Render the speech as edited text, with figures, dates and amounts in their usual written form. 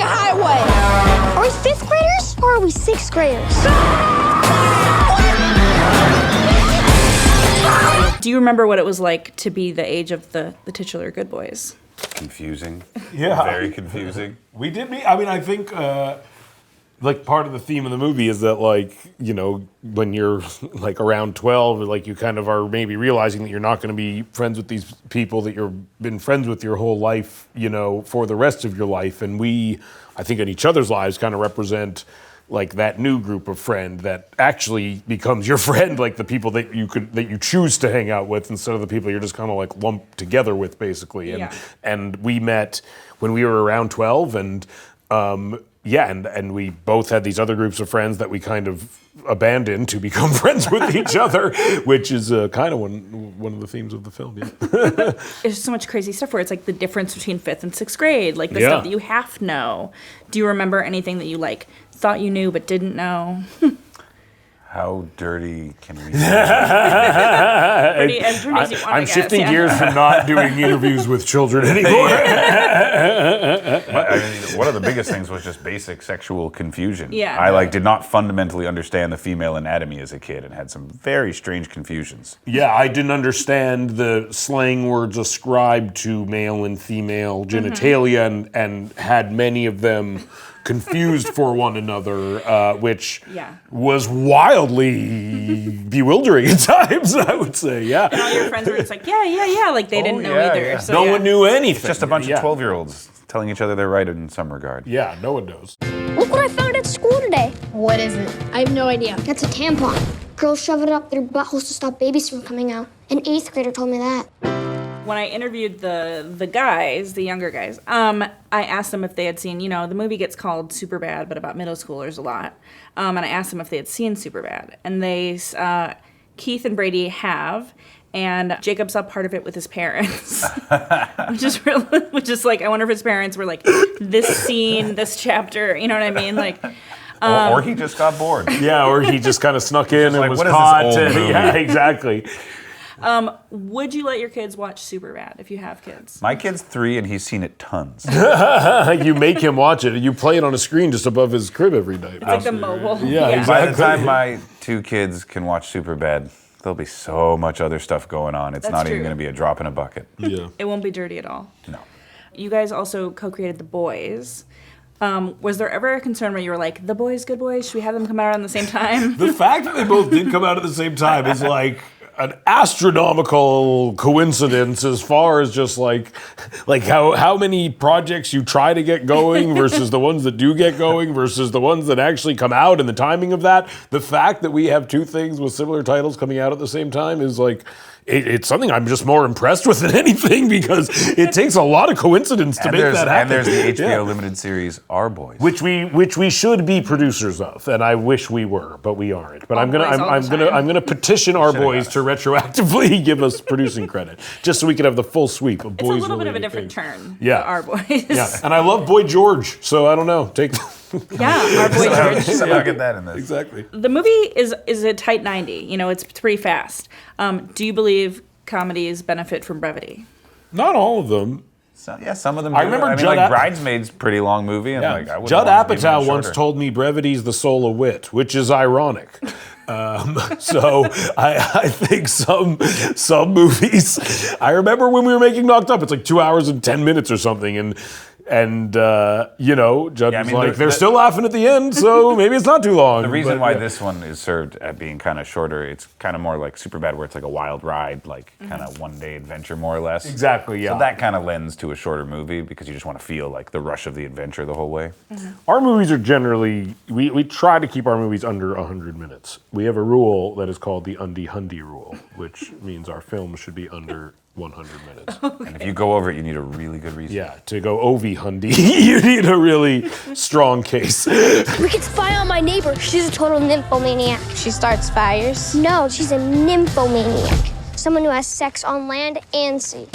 highway. Are we 5th graders or are we 6th graders? Do you remember what it was like to be the age of the titular good boys? Confusing. Yeah. Very confusing. We did meet. I mean, I think like part of the theme of the movie is that, like, you know, when you're like around 12, like you kind of are maybe realizing that you're not going to be friends with these people that you've been friends with your whole life, you know, for the rest of your life. And we, I think, in each other's lives kind of represent like that new group of friend that actually becomes your friend, like the people that you choose to hang out with instead of the people you're just kind of like lumped together with, basically. And and we met when we were around 12, and and we both had these other groups of friends that we kind of abandoned to become friends with each other, which is kind of one of the themes of the film. Yeah. There's so much crazy stuff where it's like the difference between 5th and 6th grade, like the stuff that you have to know. Do you remember anything that you like thought you knew but didn't know? How dirty can we be? I'm shifting gears from not doing interviews with children anymore. I mean, one of the biggest things was just basic sexual confusion. Yeah. I did not fundamentally understand the female anatomy as a kid and had some very strange confusions. Yeah, I didn't understand the slang words ascribed to male and female genitalia and had many of them confused for one another, which was wildly bewildering at times, I would say, yeah. And all your friends were just like, yeah, like they didn't know either. Yeah. So, no one knew anything. It's just a bunch of 12-year-olds telling each other they're right in some regard. Yeah, no one knows. Look what I found at school today. What is it? I have no idea. That's a tampon. Girls shove it up their buttholes to stop babies from coming out. An 8th grader told me that. When I interviewed the guys, the younger guys, I asked them if they had seen, you know, the movie gets called Superbad, but about middle schoolers a lot. And I asked them if they had seen Superbad. And they, Keith and Brady have, and Jacob saw part of it with his parents. which is like, I wonder if his parents were like, this scene, this chapter, you know what I mean? Like, or he just got bored. Yeah, or he just kind of snuck in and like, was what is caught. this old movie? Yeah, exactly. Would you let your kids watch Superbad if you have kids? My kid's 3 and he's seen it tons. You make him watch it, and you play it on a screen just above his crib every night. It's like the mobile. Yeah, exactly. By the time my 2 kids can watch Superbad, there'll be so much other stuff going on. It's not even going to be a drop in a bucket. Yeah. It won't be dirty at all. No. You guys also co-created The Boys. Was there ever a concern where you were like, The Boys, Good Boys, should we have them come out around the same time? The fact that they both did come out at the same time is like an astronomical coincidence as far as just like how many projects you try to get going versus the ones that do get going versus the ones that actually come out and the timing of that. The fact that we have 2 things with similar titles coming out at the same time is like, it's something I'm just more impressed with than anything because it takes a lot of coincidence to make that happen. And there's the HBO limited series Our Boys, which we should be producers of, and I wish we were, but we aren't. But I'm gonna petition Our Boys to retroactively give us producing credit, just so we can have the full sweep of Boys. It's a little bit of a different turn. Yeah, Our Boys. Yeah, and I love Boy George, so I don't know. Yeah, Our Boy George. Somehow get that in this. Exactly. The movie is a tight 90. You know, it's pretty fast. Do you believe comedies benefit from brevity? Not all of them. So, yeah, some of them. I remember Judd Bridesmaids, pretty long movie, and I wouldn't Judd want it to be Apatow even once shorter. told me brevity's the soul of wit, which is ironic. So I think some movies. I remember when we were making Knocked Up, it's like 2 hours and 10 minutes or something, and you know, Judd was like, they're still laughing at the end, so maybe it's not too long. The reason why this one is served at being kind of shorter, it's kind of more like Superbad, where it's like a wild ride, like kind of one-day adventure, more or less. Exactly, yeah. So that kind of lends to a shorter movie because you just want to feel like the rush of the adventure the whole way. Our movies are generally, we try to keep our movies under 100 minutes. We have a rule that is called the Undie Hundie rule, which means our films should be under 100 minutes. Okay. And if you go over it, you need a really good reason. Yeah, to go Ovi Hundie, you need a really strong case. We could spy on my neighbor. She's a total nymphomaniac. She starts fires. No, she's a nymphomaniac. Someone who has sex on land and sea.